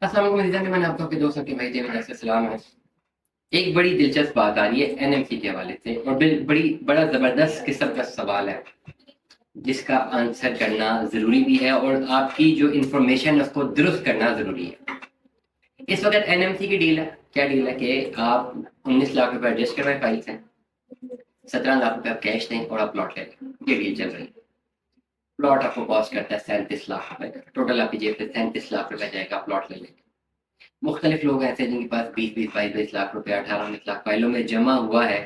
अस्सलाम वालेकुम अज़ीज़ान, मैंने आपको दोस्त के भाई देव से सलाम है। एक बड़ी दिलचस्प बात आ रही है एनएमसी के हवाले से और बड़ा ज़बरदस्त किस्म का सवाल है जिसका आंसर करना ज़रूरी भी है और आपकी जो इन्फॉर्मेशन है उसको दुरुस्त करना ज़रूरी है। इस वक्त एनएमसी की डील है। क्या डील है कि आप 19 लाख रुपए एडजस्ट करवाएं फाइल से, 17 लाख रुपए आप कैश दें और आप प्लॉट ले लें। ये डील चल रही है। प्लॉट आपको कॉस्ट करता है 37 लाख रुपए का, टोटल आपकी जेब से 37 लाख रुपए जाएगा, प्लॉट ले लेंगे। मुख्तलिफ लोग ऐसे हैं जिनके पास 20-20, 22-22 लाख रुपए, 18-19 लाख फाइलों में जमा हुआ है।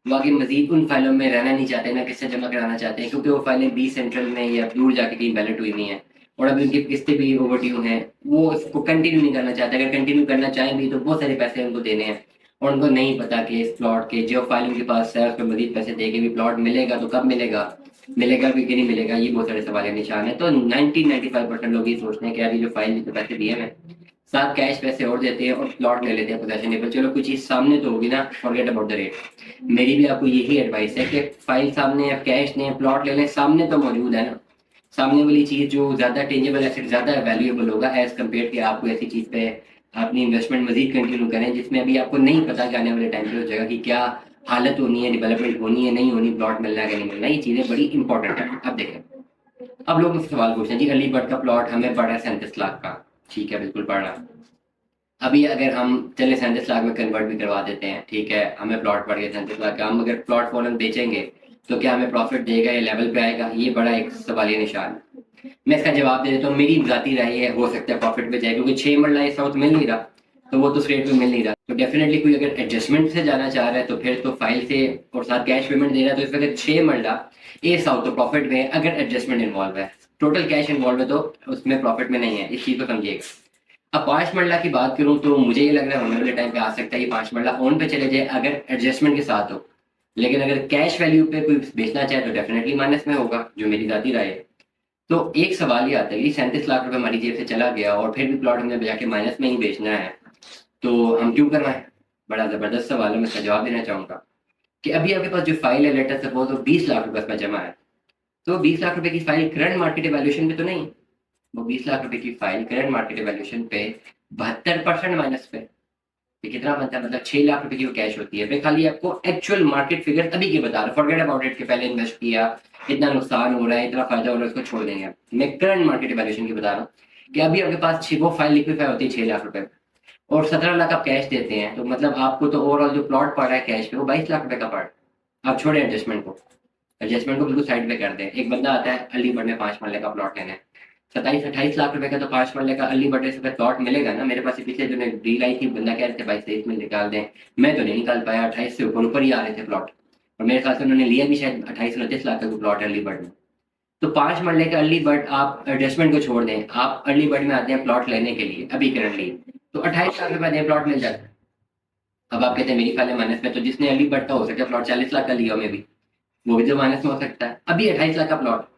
वो आगे मजीद उन फाइलों में रहना नहीं चाहते, ना किससे जमा कराना चाहते हैं, क्योंकि वो फाइलें बी सेंट्रल में या दूर जाके कहीं बैलेट हुई नहीं है और अभी उनकी किस्तें भी ओवरड्यू हैं। वो उसको कंटिन्यू नहीं करना चाहते। अगर कंटिन्यू करना चाहें भी तो बहुत सारे पैसे उनको देने हैं और उनको नहीं पता कि इस प्लॉट के जो फाइल उनके पास है उस पर मजीद पैसे दे के भी प्लॉट मिलेगा तो कब मिलेगा, मिलेगा भी कि नहीं मिलेगा। ये बहुत सारे सवाल निशान है। तो 90-95% लोग ये सोचते हैं कि यार ये जो फाइल तो पैसे दिए हैं, साथ कैश पैसे और देते हैं और प्लॉट ले लेते हैं पोजेशन। चलो कुछ चीज सामने तो होगी ना, फॉरगेट अबाउट द रेट। मेरी भी आपको यही एडवाइस है कि फाइल सामने आप कैश लें, प्लॉट ले लें, सामने तो मौजूद है ना। सामने वाली चीज जो ज्यादा टेंजेबल एसेट, ज्यादा वैल्यूएबल होगा एज कम्पेयर कि आपको ऐसी चीज पे अपनी इन्वेस्टमेंट मजीद कंटिन्यू करें जिसमें अभी आपको नहीं पता कि आने वाले टाइम पे हो जाएगा कि क्या हालत होनी है, डेवलपमेंट होनी है, नहीं होनी, प्लॉट मिलना है कि नहीं मिलना। ये चीजें बड़ी इंपॉर्टेंट है। अब देखें, अब लोग मुझसे सवाल पूछते हैं जी अलीगढ़ का प्लॉट हमें पड़ा है 37 लाख का। ठीक है, बिल्कुल पड़ा। अभी अगर हम चले 37 लाख में कन्वर्ट भी करवा देते हैं, ठीक है, हमें प्लॉट पड़ गया 37 लाख का, हम अगर प्लॉट फौरन बेचेंगे तो क्या हमें प्रॉफिट देगा या लेवल पे आएगा? ये बड़ा एक सवालिया निशान है। मैं इसका जवाब दे देता हूँ। मेरी जाती राय है, हो सकता है प्रॉफिट पे जाए, क्योंकि 6 मरला इस वक्त मिल नहीं रहा, तो वो तो उस रेट पे मिल नहीं रहा। तो डेफिनेटली कोई अगर एडजस्टमेंट से जाना चाह रहा है तो फिर तो फाइल से और साथ कैश पेमेंट दे रहा है, तो इस वक्त 6 मरला ए साउथ तो प्रॉफिट में है अगर एडजस्टमेंट इन्वॉल्व है। टोटल कैश इन्वॉल्व है तो उसमें प्रॉफिट में नहीं है, इस चीज को समझिएगा। अब 5 मरला की बात करूं तो मुझे ये लग रहा है होने वाले टाइम पे आ सकता है ये 5 मरला ऑन पे चले जाए अगर एडजस्टमेंट के साथ हो। लेकिन अगर कैश वैल्यू पे कोई बेचना चाहे तो डेफिनेटली माइनस में होगा, जो मेरी जाती राय है। तो एक सवाल ये आता है कि 37 लाख रुपए हमारी जेब से चला गया और फिर भी प्लॉट हमने बजा के माइनस में ही बेचना है, तो हम क्यों करवाएं? बड़ा जबरदस्त सवाल है। मैं इसका जवाब देना चाहूंगा कि अभी आपके पास जो फाइल है, लेटर सपोज वो 20 लाख रुपए इसमें जमा है, तो 20 लाख रुपए की फाइल करंट मार्केट वैल्यूएशन पे तो नहीं। वो 20 लाख रुपए की फाइल करंट मार्केट वैल्यूएशन पे 72% माइनस पे। ये कितना बनता है? मतलब 6 लाख रुपए की वो कैश होती है। मैं खाली आपको एक्चुअल मार्केट फिगर अभी के बता रहा हूँ, फॉरगेट अबाउट इट कि पहले इन्वेस्ट किया, इतना नुकसान हो रहा है, इतना फायदा हो रहा है, उसको छोड़ देंगे। मैं करंट मार्केट वैल्यूएशन की बता रहा हूँ कि अभी आपके पास वो फाइल लिक्विफाई होती है 6 लाख रुपए और 17 लाख आप कैश देते हैं, तो मतलब आपको तो ओवरऑल जो प्लॉट पड़ रहा है कैश पे वो 22 लाख रुपए का पड़। आप छोड़े एडजस्टमेंट को, एडजस्टमेंट को बिल्कुल साइड पे कर दें। एक बंदा आता है अलीगढ़ में 5 मरले का प्लॉट लेने, 27-28 लाख रुपए का तो 5 मरले का अली बटे से प्लॉट मिलेगा ना। मेरे पास पिछले जो डील आई थी, बंदा कह रहे थे 22-23 में निकाल दें, मैं तो नहीं निकाल पाया। 28 से ऊपर ऊपर ही आ रहे थे प्लॉट और मेरे ख्याल से उन्होंने लिया भी शायद 28-29 लाख का प्लॉट है अलीगढ़ में। तो 5 मरले का अलीगढ़ आप एडजस्टमेंट को छोड़ दें, आप अलीगढ़ में आते हैं प्लॉट लेने के लिए अभी करंटली, तो 28 लाख रुपए दें, प्लॉट मिल जाता है। अब आप कहते हैं मेरी फाइल माइनस में, तो जिसने अलीगढ़ का हो सकता है प्लॉट 40 लाख का लिया में भी, वो भी तो माइनस में हो सकता है। अभी 28 लाख का प्लॉट।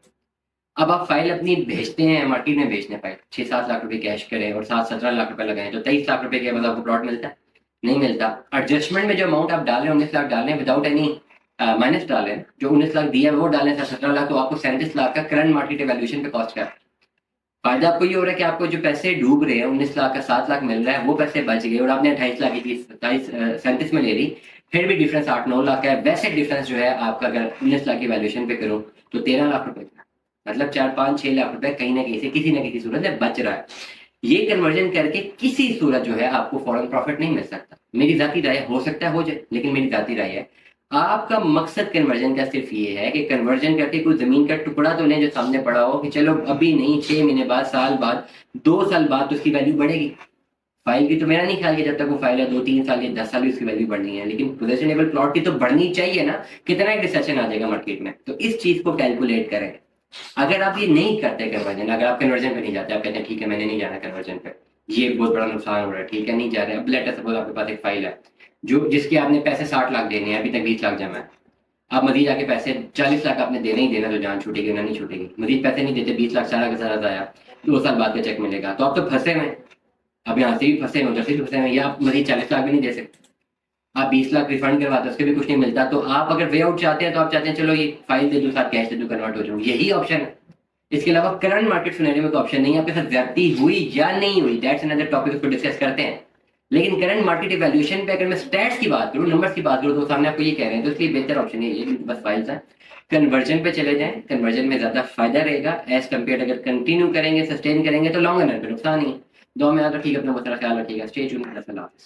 अब आप फाइल अपनी भेजते हैं एमआरटी में, बेचने फाइल 6-7 लाख रुपए कैश करें और 7-17 लाख रुपए लगाएं, तो 23 लाख रुपए के बाद आपको प्लॉट मिलता है? नहीं मिलता। एडजस्टमेंट में जो अमाउंट आप डाल रहे हैं 19 लाख डाल रहे हैं विदाउट एनी माइनस डाल रहे हैं, जो 19 लाख दिया है वो डालें 17 लाख, तो आपको 37 लाख का करंट मार्केट वैल्यूएशन पे कॉस्ट का फायदा आपको ये हो रहा है कि आपको जो पैसे डूब रहे हैं 19 लाख का 7 लाख मिल रहा है, वो पैसे बच गए और आपने 28 लाख की चीज 37 में ले ली, फिर भी डिफरेंस 8-9 लाख का है। वैसे डिफरेंस जो है आपका अगर 19 लाख की वैल्यूएशन पे करो तो 13 लाख रुपए का, मतलब 4-5-6 लाख रुपए कहीं ना कहीं से किसी ना किसी सूरत में बच रहा है। ये कन्वर्जन करके किसी सूरत जो है आपको फौरन प्रॉफिट नहीं मिल सकता। मेरी जाती राय, हो सकता है हो जाए, लेकिन मेरी जाती राय है आपका मकसद कन्वर्जन का सिर्फ ये है कि कन्वर्जन करके कोई जमीन का टुकड़ा तो नहीं जो सामने पड़ा हो कि चलो अभी नहीं 6 महीने बाद, साल बाद, 2 साल बाद तो उसकी वैल्यू बढ़ेगी। फाइल की तो मेरा नहीं ख्याल कि जब तक वो फाइल है 2-3 साल या 10 साल की उसकी वैल्यू बढ़नी है, लेकिन पोजेशनेबल प्लॉट की तो बढ़नी चाहिए ना। कितना एक रिसेशन आ जाएगा मार्केट में, तो इस चीज को कैलकुलेट करें। अगर आप ये नहीं करते कन्वर्जन, अगर आप कन्वर्जन पे नहीं जाते, आप कहते हैं ठीक है मैंने नहीं जाना कन्वर्जन पे, ये बहुत बड़ा नुकसान हो रहा है, ठीक है नहीं जा रहे। अब लेटर सपोज आपके पास एक फाइल है जो जिसके आपने पैसे 60 लाख देने हैं, अभी तक 20 लाख जमा है, आप मजीद आके पैसे 40 लाख आपने देना ही देना, तो जान छूटेगी ना, नहीं छूटेगी। मजीद पैसे नहीं देते, 20 लाख सारा का सारा जाया, 2 साल बाद का चेक मिलेगा, तो आप तो फंसे हुए हैं। अब यहाँ से भी फंसे हैं, उधर से भी फंसे हैं, या आप मजीद 40 लाख भी नहीं दे सकते। आप 20 लाख रिफंड करवाते उसके भी कुछ नहीं मिलता। तो आप अगर वे आउट चाहते हैं तो आप चाहते हैं चलो ये फाइल दे दो साथ कैश दे दो, कन्वर्ट हो जाऊँ, यही ऑप्शन है। इसके अलावा करंट मार्केट सिनेरियो में कोई ऑप्शन नहीं है, आपके साथ ज्यादती हुई या नहीं हुई, दैट्स अनदर टॉपिक, उसको डिस्कस करते हैं। लेकिन करंट मार्केट इवैल्यूएशन पे अगर मैं स्टैट्स की बात करूं, नंबर्स की बात करूं, तो सामने आपको ये कह रहे हैं, तो इसलिए बेहतर ऑप्शन है ये, बस फाइल्स है। कन्वर्जन पे चले जाएं, कन्वर्जन में ज्यादा फायदा रहेगा एज कम्पेयर, अगर कंटिन्यू करेंगे सस्टेन करेंगे तो लॉन्ग रन पे नुकसान ही है। दो में याद रखिएगा, अपना बहुत सारा ख्याल रखिएगा, स्टे ट्यून्ड, अल्लाह हाफिज़।